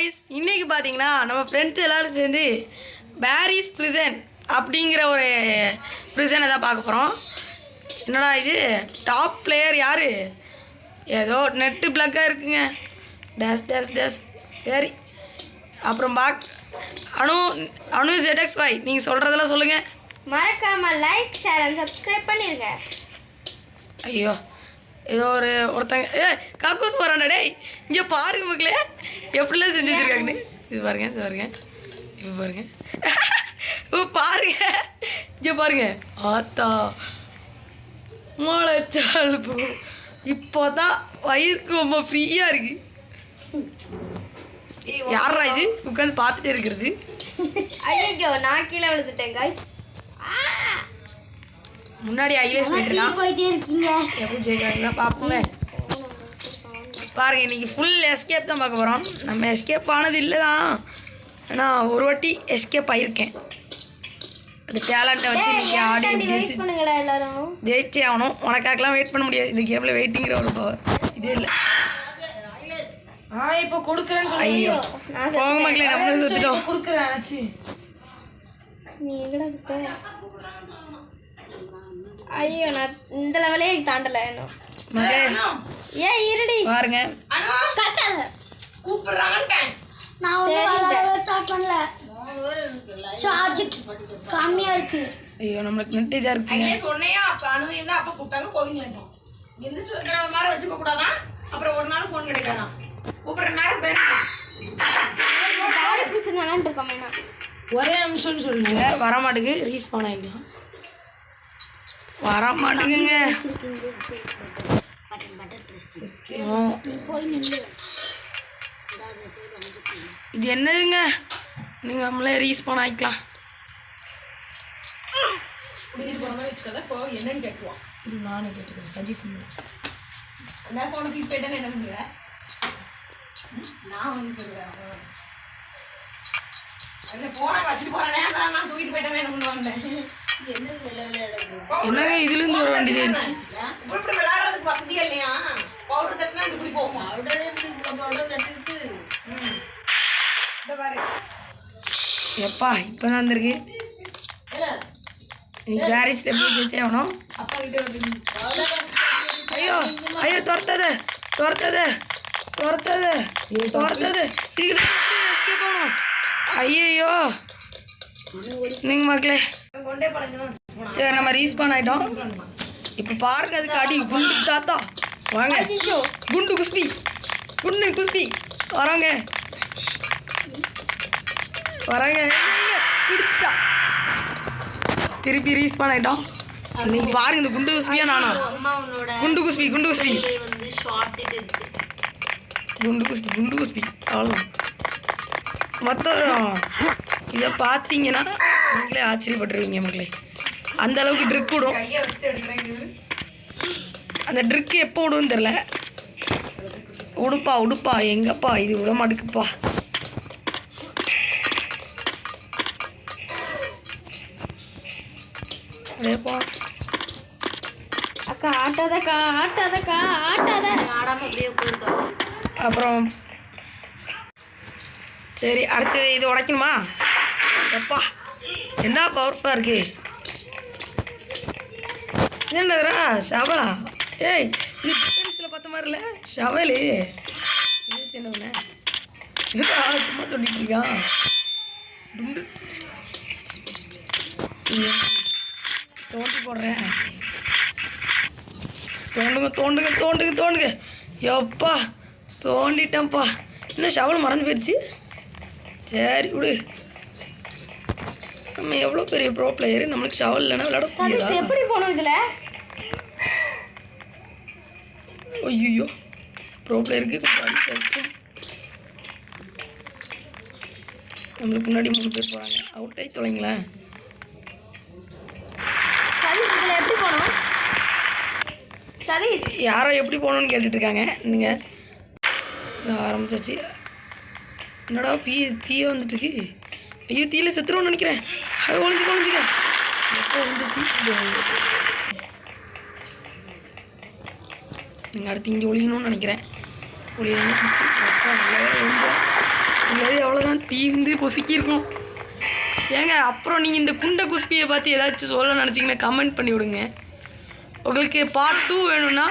Guys இன்னைக்கு பாத்தீங்கன்னா நம்ம फ्रेंड्स எல்லாரும் சேர்ந்து பாரிஸ் பிரிசன் அப்படிங்கற ஒரு பிரிசனை தான் பார்க்க போறோம். என்னடா இது டாப் பிளேயர் யாரு? ஏதோ நெட் பிளக்கா இருக்குங்க. டேஷ் டேஷ் டேஷ் சரி. அப்புறம் அனு ZXY நீங்க சொல்றதெல்லாம் சொல்லுங்க. மறக்காம லைக் ஷேர் அண்ட் சப்ஸ்கிரைப் பண்ணிருங்க. ஐயோ ஏதோ ஒருத்தங்க காக்கூஸ் போறானே டேய் இங்க பாருங்க மக்களே எப்படிலாம் செஞ்சு வச்சிருக்காங்க. இது பாருங்க இப்போ பாருங்க ஓ பாருங்க இங்க பாருங்க ஆத்தா மழைச்சால் பூ இப்போதான் வயிறுக்கு ரொம்ப ஃப்ரீயா இருக்கு. யாரா இது உட்காந்து பார்த்துட்டே இருக்கிறது? ஐயோ நான் கீழே விழுந்துட்டேன் गाइस. முன்னாடி ஐலேஸ் போயிட்டே இருக்கீங்க. எப்படி ஜெயிக்கிறாங்க பாப்போங்க. பாருங்க இன்னைக்கு ஃபுல் எஸ்கேப் தான் பார்க்க போறோம். நம்ம எஸ்கேப் ஆனது இல்லை தான், ஆனால் ஒரு வாட்டி எஸ்கேப் ஆயிருக்கேன். அந்த டேலண்ட்டை வச்சு இன்னைக்கு ஆடி எல்லாரும் ஜெயிச்சே ஆகணும். உனக்காக்கெல்லாம் வெயிட் பண்ண முடியாது. இந்த கேமில் வெயிட்டிங்கிற ஒரு பவர் இதே இல்லை. இப்போ கொடுக்குறேன்னு சொல்லி ஐயோ போக மக்களே நம்மளும் சுற்றிட்டோம். கொடுக்குறேன் ஆச்சு நீ எங்கடா சுத்த? ஐயோ நான் இந்த லெவலே தாண்டல இன்னும். ஏன் இருடி பாருங்க கட்டாத கூப்பிடுறாங்க. நான் ஒண்ணு ஸ்டார்ட் பண்ணல. சார்ஜ் கம்மியா இருக்கு. ஐயோ நமக்கு நெட் இதா இருக்கு. ஐயே சொன்னையா அப்ப அனு இருந்தா அப்ப கூப்பிட்டாங்க கோவிங்கலட்டோம். எந்திரச்சு இருக்கிற மாதிரி வச்சுக்க கூடாதா? அப்புறம் ஒரு நாள் ஃபோன் கிடைக்காதான். கூப்பிடுற நேரம் பேருங்க. பாரு பிசன் விளையாண்டு இருக்கோமேனா. ஒரே நிமிஷம்னு சொல்லுங்க. வர மாட்டேங்க ரீஸ்பான் ஆயிடலாம். வர மாட்டேங்குங்க. இது என்னதுங்க? நீங்க நம்மளே ரீஸ்பான் ஆயிக்கலாம். குடிக்கிட்டு போற மாதிரி வச்சுக்கதா போ என்னன்னு கேட்குவான். இது நானே கேட்டுக்கிறேன். சஜஷன் வச்சு அந்த ஃபோனை தூக்கி போயிட்டேன்னு என்ன பண்ணுவ? நான் வந்து சொல்றேன். அந்த ஃபோனை வச்சுட்டு போறேனே நான் தூக்கிட்டு போயிட்டேன்னு என்ன பண்ணுவாங்க? என்னது விளையாடுறது? என்னங்க இதுல இருந்து வர வேண்டியது இருந்துச்சு. இப்படி விளையாடுறதுக்கு வசதியா இல்லையா? பவுடர் தட்டினா இப்படி போகுமா? பவுடர் தட்டிட்டு இந்த பாரு எப்பா இப்பதான் வந்திருக்கு. நீ பாரிஸ் எப்படி ஜெயிச்சே ஆகணும். அப்பா கிட்ட ஐயோ ஐயோ துரத்தது போகணும். ஐயோ நீங்க மக்களே கொண்டே படைஞ்சுதான் சரி நம்ம ரீஸ்பான் ஆயிட்டோம். இப்போ பாருங்க அதுக்கு அடி குண்டு தாத்தா வாங்க. குண்டு குஸ்பி வராங்க பிடிச்சிட்டா. திருப்பி ரீஸ்பான் ஆயிட்டோம். இன்னைக்கு பாருங்க இந்த குண்டு குஸ்பியா நானா குண்டு குஸ்பி அவ்வளோதான். மொத்தம் இதை பார்த்தீங்கன்னா நீங்களே ஆச்சரியப்பட்டுருவீங்க மக்களே. அந்த அளவுக்கு ட்ரிக் விடும். அந்த ட்ரிக்கு எப்போ விடுன்னு தெரில. உடுப்பா எங்கப்பா இது விட மாட்டுக்குப்பா. அப்படியேப்பா அக்கா ஆட்டாதக்கா ஆட்டாத ஆடாம அப்படியே போயிருக்கா. அப்புறம் சரி அடுத்தது இது உடைக்கணுமா? எப்பா என்ன பவர்ஃபுல்லாக இருக்கு. என்னதுரா ஷவலா? ஏய் இது டிஃபென்ஸில் பார்த்த மாதிரி இல்லை ஷவலு. இது சின்னவனே சும்மா தொண்டிட்டு இருக்கான். தோண்டி போடுறேன். தோண்டுங்க எப்பா தோண்டிட்டேன்ப்பா. இன்னும் ஷவல் மறந்து போயிடுச்சு. சரி விடு. நம்ம எவ்வளோ பெரிய ப்ரோ பிளேயரு, நம்மளுக்கு ஷவல் இல்லைன்னா விளையாட முடியாதா? எப்படி போகணும் இதில்? ஐயோ ப்ரோ பிளேயருக்கு கொஞ்சம் அடிச்சு இருக்கும். நம்மளுக்கு முன்னாடி 3 பேர் போகிறாங்க. அவுட் ஆகி தொலைங்களேன். எப்படி போகணும்? சரி யாரோ எப்படி போகணுன்னு கேட்டுட்ருக்காங்க. நீங்கள் ஆரம்பிச்சாச்சு. என்னடா தீய வந்துட்டுருக்கு. ஐயோ தீயில செத்துருவோன்னு நினைக்கிறேன். அது ஒழிஞ்சிக்க எப்போ வந்துச்சு. நீங்கள் அடுத்து இங்கே ஒழியணும்னு நினைக்கிறேன். ஒழியணும். இல்லை தீந்து பொசுக்கியிருக்கோம். ஏங்க அப்புறம் நீங்கள் இந்த குண்டை குஸ்பியை பார்த்து ஏதாச்சும் சொல்ல நினச்சிங்கன்னா கமெண்ட் பண்ணி விடுங்க. உங்களுக்கு பார்ட் 2 வேணும்னா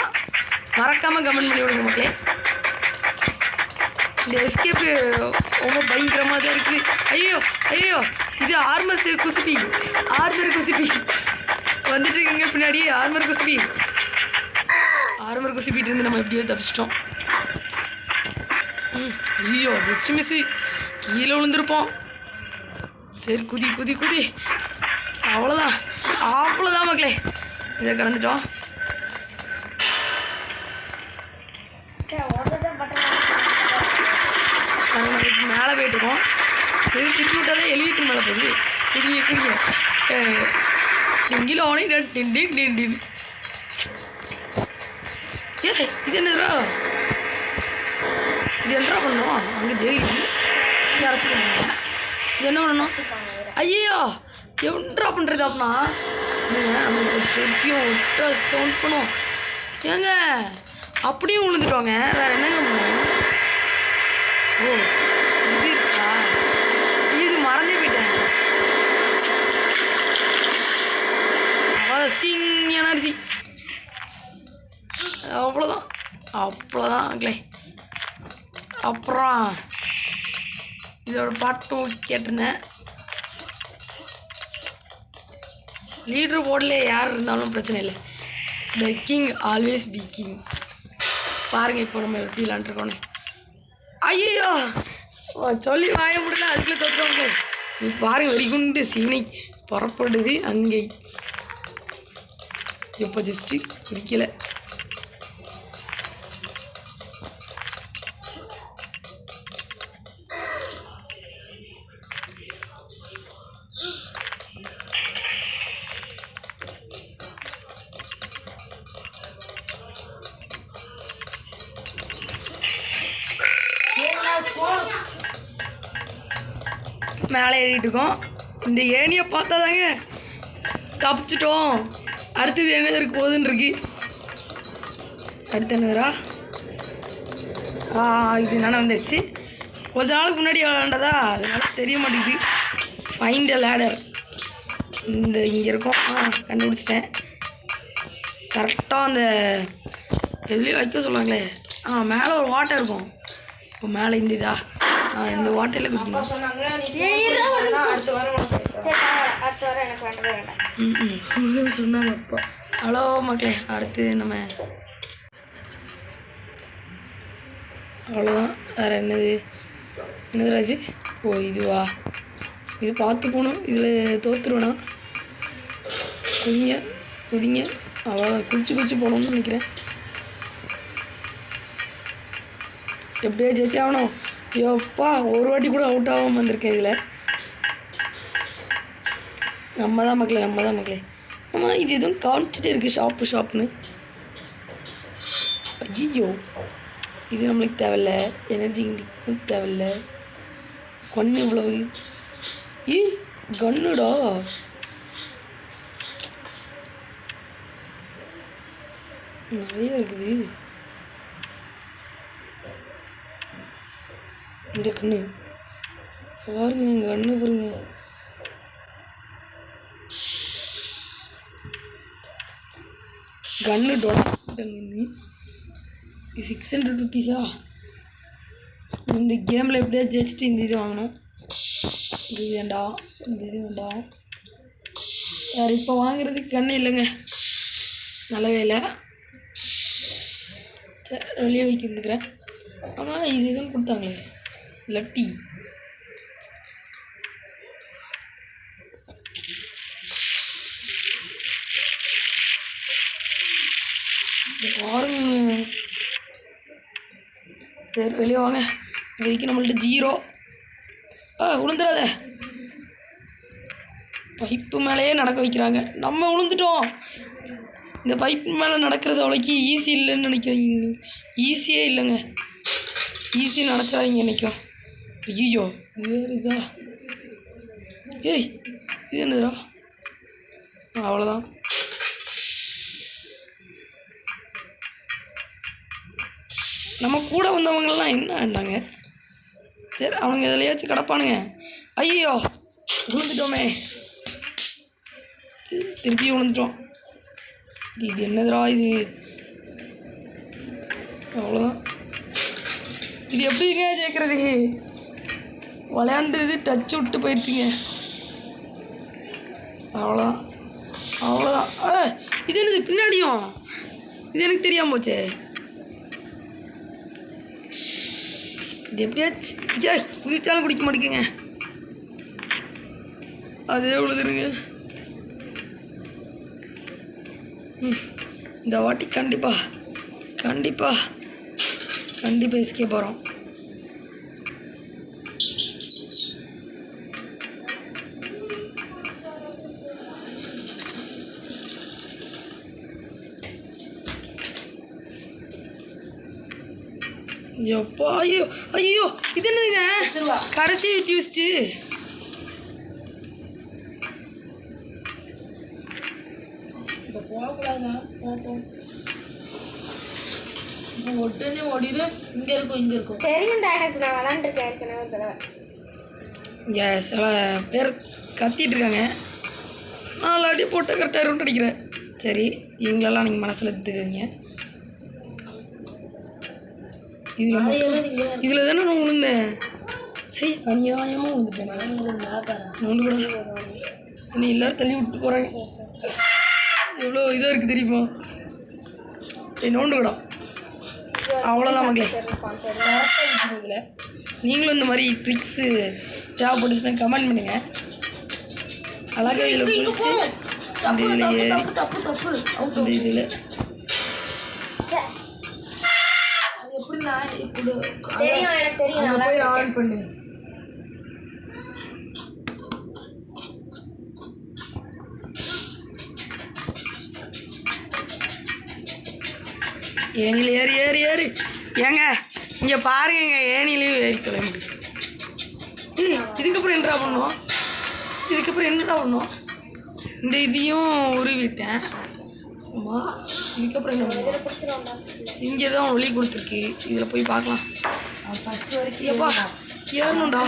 மறக்காமல் கமெண்ட் பண்ணி விடுங்க மக்களே. இந்த எஸ்கேப்பு ரொம்ப பயங்கரமாக தான் இருக்குது. ஐயோ ஐயோ, இது ஆர்மர் குசுபி வந்துட்டு இருக்குங்க பின்னாடி. ஆர்மர் குசுபிட்டு இருந்து நம்ம எப்படியோ தப்பிச்சிட்டோம். ஐயோ ஜஸ்ட் மிஸ்ஸு, கீழே விழுந்திருப்போம். சரி குதி குதி குதி, அவ்வளோதான் மக்களே, இதை கடந்துட்டோம். மேலே போயிட்டுருக்கோம். இது திருப்பி விட்டாலே எழுதிட்டு மேலே போகுது. குதிங்க இங்கில ஓனே டின். ஏ இது என்னதுரா, இது என்னடா பண்ணணும்? அங்கே ஜெயிலு அரைச்சி பண்ணுங்க. இது என்ன பண்ணணும்? ஐயோ என்னடா பண்ணுறது? அப்படின்னா நம்மளுக்கு திருப்பியும் விட்டா சவுண்ட் பண்ணுவோம். ஏங்க அப்படியும் விழுந்துட்டோங்க. வேறு என்னங்க பண்ணுவோம்? ஓ இது இருக்கா? இது மறந்தே போயிட்டேன். ஸ்டிங் எனர்ஜி அவ்வளோதான் மக்களே. அப்புறம் இதோட பாட்டும் கேட்டிருந்தேன். லீட்ரு போர்டில் யார் இருந்தாலும் பிரச்சனை இல்லை. The king always P king. பாருங்கள் இப்போ நம்ம எப்படி விளாண்டுருக்கோன்னு. ஐயோ சொல்லி வாய முடியல, அதுக்குள்ளே தோற்றுவாங்க. நீ பாருங்கள், வெடிகுண்டு சீனை புறப்படுது அங்கே. இப்போ ஜஸ்ட்டு குதிக்கலை. மேலே ஏறிட்டு இருக்கோம். இந்த ஏணியை பார்த்தா தாங்க தப்பிச்சிட்டோம். அடுத்தது என்ன இருக்கு போகுதுன்னு இருக்கு. அடுத்து என்னதுரா? இது என்னென்ன வந்துடுச்சு. கொஞ்ச நாளுக்கு முன்னாடி விளாண்டதா, அதனால தெரிய மாட்டேங்குது. Find a ladder. இந்த இங்கே இருக்கும். கண்டுபிடிச்சிட்டேன். கரெக்டாக அந்த எதுலேயும் வைக்க சொல்லுவாங்களே, மேலே ஒரு வாட்டர் இருக்கும். இப்போ மேலே இந்த இதா இந்த வாட்டரில் குதிக்கணும். சொன்னாங்க அப்போ. ஹலோ மக்களே, அடுத்து நம்ம அவ்வளோதான். வேறு என்னதுடா இது? ஓ இதுவா? இது பார்த்து போகணும். இதில் தோற்றுருவேண்ணா. குதிங்க அவ்வளோ குதிச்சு போகணும்னு நினைக்கிறேன். எப்படியோ ஜெயிச்சு ஆகணும். ஐயோப்பா, ஒரு வாட்டி கூட அவுட் ஆகாமல் வந்திருக்கேன் இதில். நம்ம தான் மக்களே. ஆமாம், இது எதுவும் காமிச்சிட்டே இருக்குது ஷாப்னு. ஐயோ, இது நம்மளுக்கு தேவையில்ல. எனர்ஜி இதுக்கும் தேவையில்ல. கண்ணு இவ்வளவு கன்னுடா. நிறைய இருக்குது இந்த கண்ணு. பாருங்க கண்ணு பாருங்க. கன்னு டொனேட் 600 ருபீஸா? இந்த கேமில் எப்படியா ஜெயிச்சுட்டு இந்த இது வாங்கணும். இது வேண்டாம், இந்த இது வேண்டாம். வேறு இப்போ வாங்குறதுக்கு கண்ணு இல்லைங்க. நல்ல வேலை. சரி, வெளியே வைக்கிறதுக்கிறேன். ஆனால் இது எதுவும் கொடுத்தாங்களே லட்டி. பாருங்க. சரி வெளியே வாங்க. இப்போதைக்கு நம்மள்ட்ட 0. விழுந்துடாத. பைப்பு மேலேயே நடக்க வைக்கிறாங்க. நம்ம விழுந்துட்டோம். இந்த பைப்பு மேலே நடக்கிறது அவ்வளோக்கு ஈஸி இல்லைன்னு நினைக்கிறீங்க. ஈஸியே இல்லைங்க. ஈஸி நினச்சாதீங்க நினைக்கும். ஐயோ இது வேறு இதா? ஏய் இது என்னதுடா? அவ்வளோதான். நம்ம கூட வந்தவங்கெல்லாம் என்ன ஆண்டாங்க? சரி அவனுங்க எதுலையாச்சும் கிடப்பானுங்க. ஐயோ விழுந்துட்டோமே, திருப்பி விழுந்துட்டோம். இது என்னதுடா இது? அவ்வளோதான். இது எப்படிங்க ஜெயிக்கிறது? விளையாண்டுது டச் விட்டு போயிடுச்சுங்க. அவ்வளோதான் அவ்வளோதான். இது என்னது பின்னாடியும்? இது எனக்கு தெரியாமல் போச்சே. இது எப்படியாச்சு குதிச்சாலும் குடிக்க மாட்டேங்குங்க. அதே விழுதுருங்க. இந்த வாட்டி கண்டிப்பாக எஸ்கேப் போகிறோம். எப்பா ஐயோ இது என்னதுங்க? கடைசி டியூஸ்ட்டு. இப்போ போகக்கூடாதான். இப்போ ஒட்டுனே ஓடிடு. இங்கே இருக்கும் தெரியும்டா எனக்கு, நான் விளாண்டுருக்கேன் ஏற்கனவே ஒரு தடவை. இங்கே சில பேர் கத்திட்டு இருக்காங்க. 4 அடி போட்டு கரெக்டாக ரவுண்ட் அடிக்கிறேன். சரி இவங்களெல்லாம் நீங்கள் மனசில் எடுத்துக்கிறீங்க. இதில் தானே நான் விழுந்தேன். சரி அநியாயமாக விழுந்துட்டேன். நோண்டு கூட என்னை எல்லோரும் தள்ளி விட்டு போகிறாங்க. எவ்வளோ இதாக இருக்குது தெரியுமா? நோண்டு கூட அவ்வளோதான் மக்களே. இதில் நீங்களும் இந்த மாதிரி ட்ரிக்ஸு தேவைப்பட்டுச்சுன்னா கமெண்ட் பண்ணுங்கள். அழகாக இதில் பிடிச்சி அந்த இதில் போய் ஆன் பண்ணு. ஏனியில் ஏறி ஏங்க இங்கே பாருங்க, ஏனிலையும் ஏறி தொலை முடியும். இதுக்கப்புறம் என்னடா பண்ணுவோம்? இந்த இதையும் உருவிட்டேன். ஆமாம் இதுக்கப்புறம் என்ன பண்ணுவோம்? இங்கே தான் ஒளி கொடுத்துருக்கு. இதில் போய் பார்க்கலாம். ஃபஸ்ட்டு வரைக்கும் எப்பா ஏறணும்டா.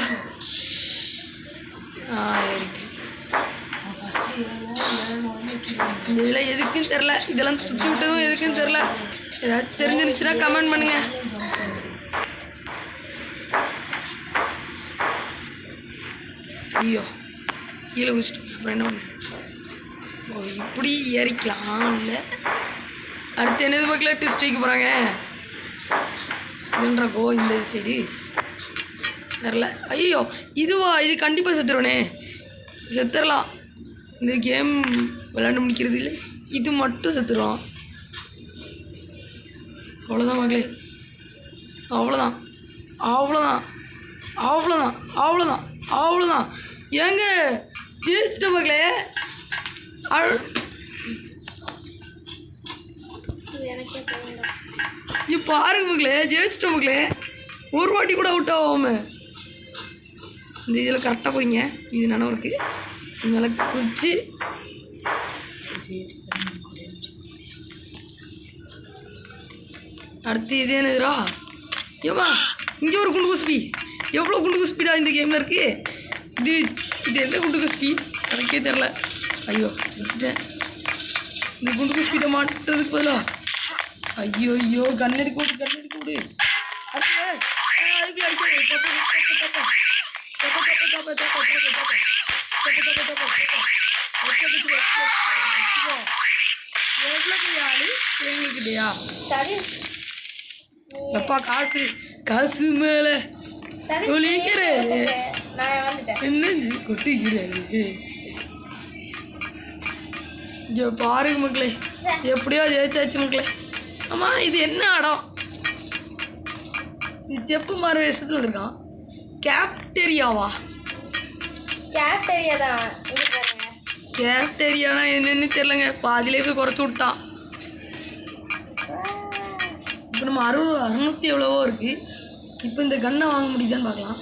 இந்த இதில் எதுக்குன்னு தெரில. இதெல்லாம் சுற்றி விட்டதும் எதுக்குன்னு தெரில. ஏதாச்சும் தெரிஞ்சிருந்துச்சுன்னா கமெண்ட் பண்ணுங்க. ஐயோ கீழே குதிச்சிட்டோம். அப்புறம் என்ன பண்ணு? இப்படி ஏறிக்கலாம். இல்லை அடுத்து என்னது பக்கத்தில் ட்விஸ்ட் வைக்க போகிறாங்க இதுன்றக்கோ இந்த சைடு தெரில. ஐயோ இதுவா? இது கண்டிப்பாக செத்துடலாம். இந்த கேம் விளையாண்டு முடிக்கிறது இல்லை, இது மட்டும் செத்துடும். அவ்வளோதான் மக்களே, அவ்வளோதான். ஏங்க ஜெயிச்சிட்ட மக்களே. பாருங்க மக்களே, ஜெயிச்சிட்ட மக்களே. ஒரு வாட்டி கூட அவுட் ஆகாம இந்த இதில் கரெக்டாக போயிங்க. இது நினைவு இருக்குது. இதனால குதிச்சு அடுத்து இது என்னதுரா? ஏமா இங்கே ஒரு குண்டு குஸ்பி. எவ்வளோ குண்டு குஸ்பீடா இந்த கேமில் இருக்குது? இது எந்த குண்டு குஸ்பி எனக்கே தெரில. ஐயோ செத்துட்டேன். இந்த குண்டு குஸ்பீட்டை மாட்டுறதுக்கு பதிலாக ஐயோ கண்ணடி கூடு. அதுக்குள்ளே எங்களுக்கிட்டயா எப்பா காசு மேலே ஒழிக்கிறாரு. என்ன கொட்டிக்கிறாரு? இங்கே பாருங்க மக்களே, எப்படியோ ஜெயிச்சாச்சு மக்களே. ஆமாம் இது என்ன இடம்? இது செப்பு மாறு வருஷத்தில் இருக்கான். கேப்டேரியாவா? கேப்டேரியானா என்னன்னு தெரிலங்க. பாதியிலே போய் குறைச்சி விட்டான். இப்போ நம்ம 600 எவ்வளவோ இருக்குது. இப்போ இந்த கன்னை வாங்க முடியுதான்னு பார்க்கலாம்.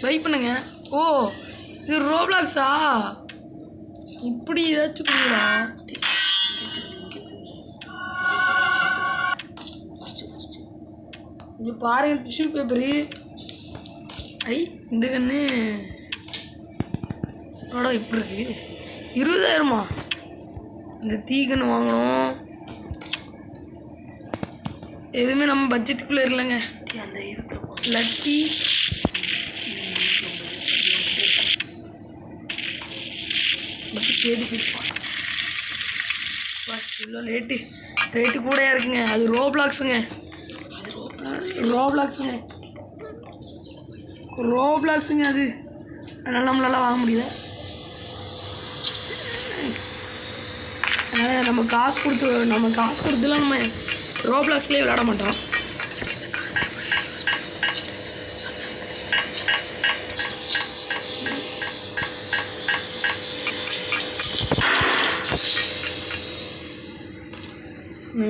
பை பண்ணுங்க. ஓ இது ரோப்ளாக்ஸா? இப்படி ஏதாச்சும் கொடுங்கடா. இங்கே பாருங்க டிஷ்யூ பேப்பரு. ஐ இந்த கண்ணு அடா இப்படி இருக்கு. 20,000மா? இந்த தீக்கன்று வாங்கணும். எதுவுமே நம்ம பட்ஜெட்டுக்குள்ளே இல்லைங்க. அந்த இது லட்டி தேடி கொடுப்பான். இவ்வளோ ரேட்டு கூடயா இருக்குங்க. அது ரோப்ளாக்ஸுங்க. ரோப்ளாக்ஸுங்க அது. அதனால் நம்மளால வாங்க முடியல. அதனால் நம்ம காசு கொடுத்துலாம் நம்ம ரோப்ளாக்ஸ்லேயே விளையாட மாட்டோம்.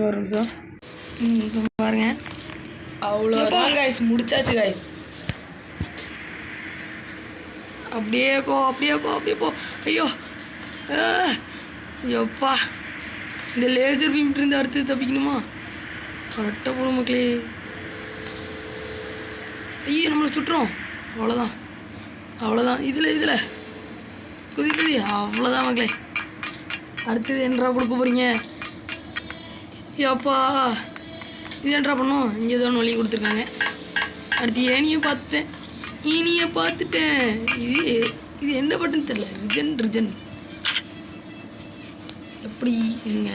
ஒரு நிமிஷம். பாருங்க அவ்வளோதான் காய்ஸ், முடிச்சாச்சு காய்ஸ். அப்படியே போ. ஐயோ ஐயோப்பா, இந்த லேசர் பீம் இருந்து அடுத்து தப்பிக்கணுமா? கரெக்டாக போகணும் மக்களே. ஐயோ நம்மளை சுட்டுறோம். அவ்வளோதான். இதில் குதி. அவ்வளோதான் மக்களே. அடுத்தது என்னடா கொடுக்க போகிறீங்க? ஐயோப்பா, இது என்னடா பண்ணோம்? இங்கே ஏதோ ஒன்று வழி கொடுத்துருக்காங்க. அடுத்து ஏனியை பார்த்துட்டேன். இது என்ன பட்டன் தெரியல. ரிஜன் எப்படி இல்லைங்க.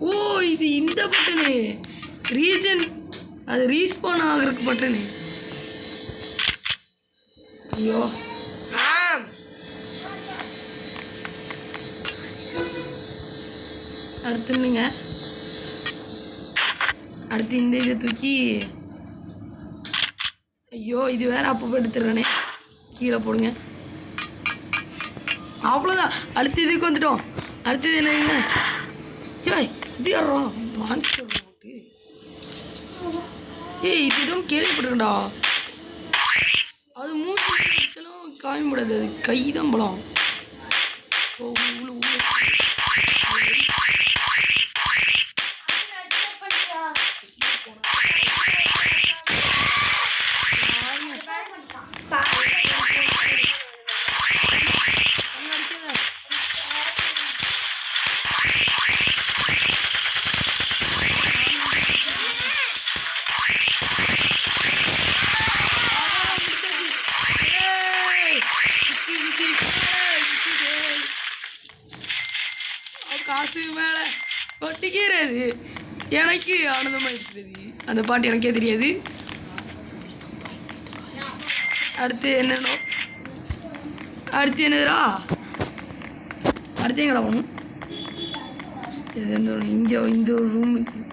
ஓ இது இந்த பட்டனு ரீஜன், அது ரீஸ்பான் ஆகிறதுக்கு பட்டனு. ஐயோ அடுத்துங்க. அடுத்து இந்த இதை தூக்கி, ஐயோ இது வேற அப்போ எடுத்துடுறேனே, கீழே போடுங்க. அவ்வளோதான். அடுத்து இதுக்கு வந்துட்டோம். அடுத்தது என்னங்க? இது ஏறோம் மான்ஸ்டர். இது எதுவும் கேள்விப்பட்டிருக்கா? அது மூச்செல்லாம் காய முடியாது. அது கை தான் பலம். காசு மேலே ஒட்டிக்கிறது எனக்கு ஆனந்தமாக இருக்குது. அந்த பாட்டு எனக்கே தெரியாது. அடுத்து என்னடா? அடுத்து என்னதுடா? அடுத்து எங்கடா போகணும்? இங்கே இந்த ஒரு ரூம் இருக்குது.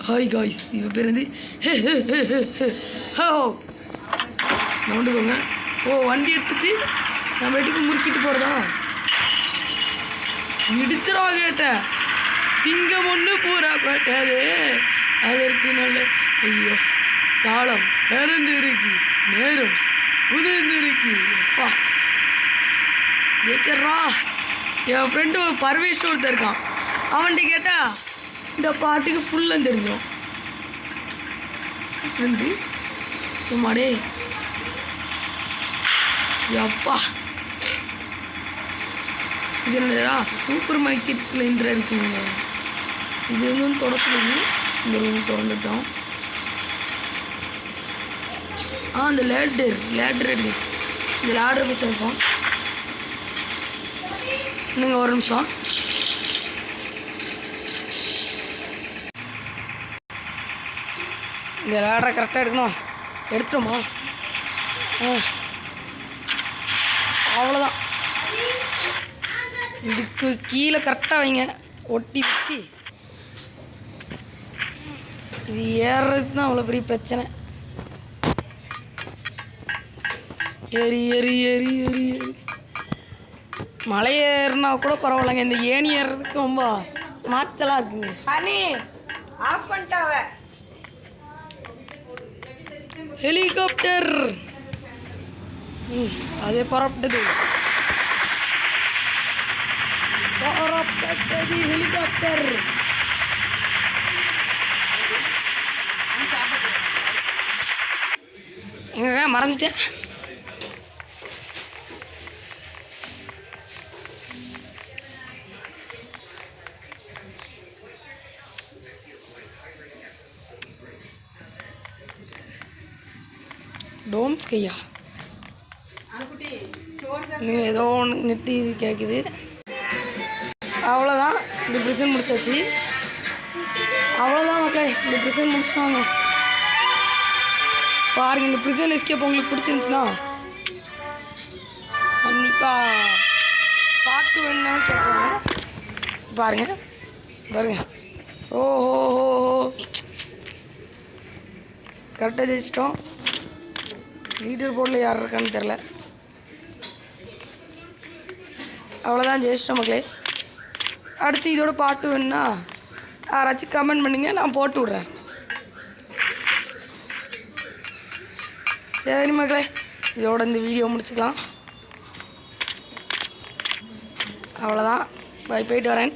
ஹாய் காய்ஸ், இவன் பேர் வந்து நோண்டுக்கோங்க. வண்டி எடுத்துட்டு நம்ம வீட்டுக்கு முறுக்கிட்டு போகிறதா? இடிச்சிரவா கேட்டேன். சிங்கம் ஒன்று பூரா போட்டாரு. அதற்கு நல்ல ஐயோ காலம் பிறந்து இருக்கு, நேரம் உதிர்ந்து இருக்கு. அப்பா ஜெயிச்சர்றா. என் ஃப்ரெண்டு பர்வேஷ்னு ஒருத்தர் இருக்கான். அவன்கிட்ட கேட்டால் இந்த பாட்டுக்கு ஃபுல்லாக தெரிஞ்சிடும். ஃப்ரெண்டு மாடே அப்பா. இது என்னடா? சூப்பர் மார்க்கெட் பிளேண்டராக இருக்குங்க. இது வந்து தொடர்ந்து இந்த ரூம் திறந்துட்டோம். அந்த லேடர் எடுத்து இந்த லேடர் போய் சேர்ப்போம். இன்னுங்க ஒரு நிமிஷம். இந்த லேடரை கரெக்டாக எடுக்கணும். எடுத்துட்டோமா? அவ்வளோதான். இதுக்கு கீழே கரெக்டாக வைங்க, ஒட்டி வச்சு. இது ஏறுறதுக்கு தான் அவ்வளோ பெரிய பிரச்சனை. ஏறி ஏறி ஏறி ஏறி ஏறி மலை ஏறினா கூட பரவாயில்லைங்க. இந்த ஏணி ஏறுறதுக்கு ரொம்ப மாச்சலாக இருக்குங்க. Honey of பண்ணிட்டாவ. ஹெலிகாப்டர் அதே பரப்பிட்டது. அடுத்தது ஹெலிகாப்டர். எங்க மறந்துட்டேன். டோம்ஸ்கையா அனுக்குட்டி சோறு இன்னும் ஏதோ ஒன்று நெட்டு இது கேட்குது. அவ்வளோதான், இந்த ப்ரிசன் முடிச்சாச்சு. அவ்வளோதான் மக்களே, இந்த ப்ரிசன் முடிச்சிட்டாங்க. பாருங்கள், இந்த ப்ரிசன் எஸ்கேப் உங்களுக்கு பிடிச்சிருந்துச்சுன்னா கண்டிப்பாக பாட்டு வேணும்னு கேட்குறாங்க. பாருங்கள் பாருங்கள். ஓஹோ கரெக்டாக ஜெயிச்சிட்டோம். லீடர் போர்டில் யார் இருக்கான்னு தெரில. அவ்வளோதான், ஜெயிச்சிட்டோம் மக்களே. அடுத்து இதோட பாட்டு வேணுன்னா யாராச்சும் கமெண்ட் பண்ணுங்க, நான் போட்டு விட்றேன். சரி மக்களே, இதோட இந்த வீடியோ முடிச்சுக்கலாம். அவ்வளோதான், போயிட்டு வரேன்.